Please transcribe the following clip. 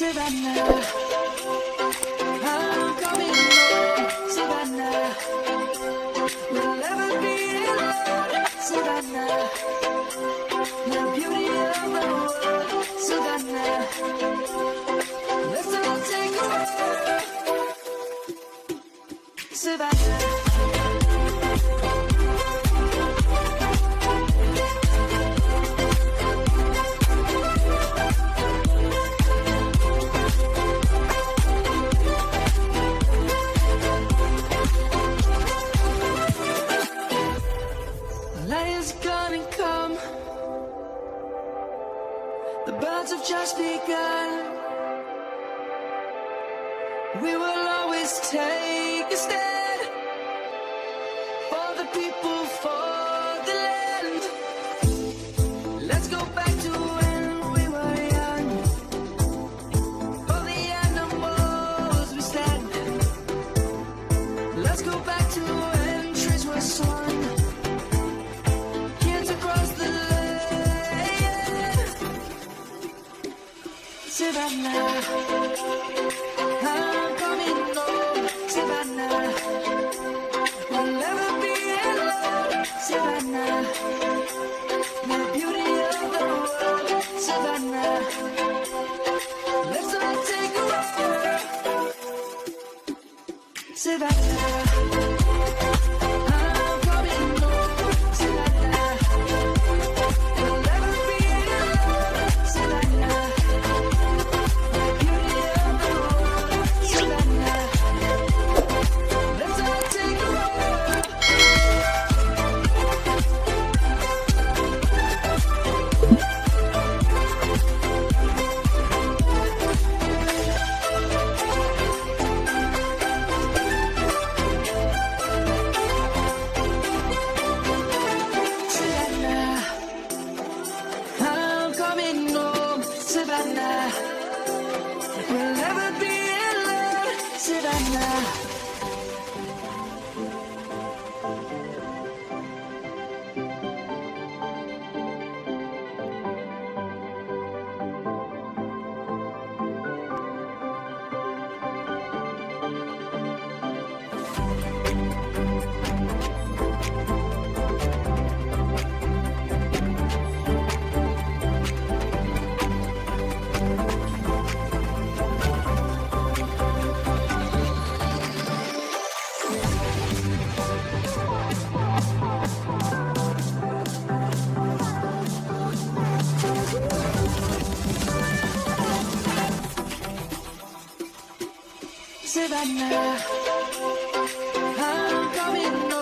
Savannah, I'm coming home, Savannah. We'll never be alone, Savannah. The beauty of the world, Savannah. Let's all take a walk, Savannah. The birds have just begun. We will always take a stand for the people, for the land. Let's go back to when we were young. For the animals we stand. Let's go back to when trees were swung. Kids across the Savannah, I'm coming home, Savannah. We'll never be alone, Savannah. The beauty of the world, Savannah. Let's all take a walk, Savannah. Savannah, we'll never be alone, Savannah. Savannah, I'm coming home.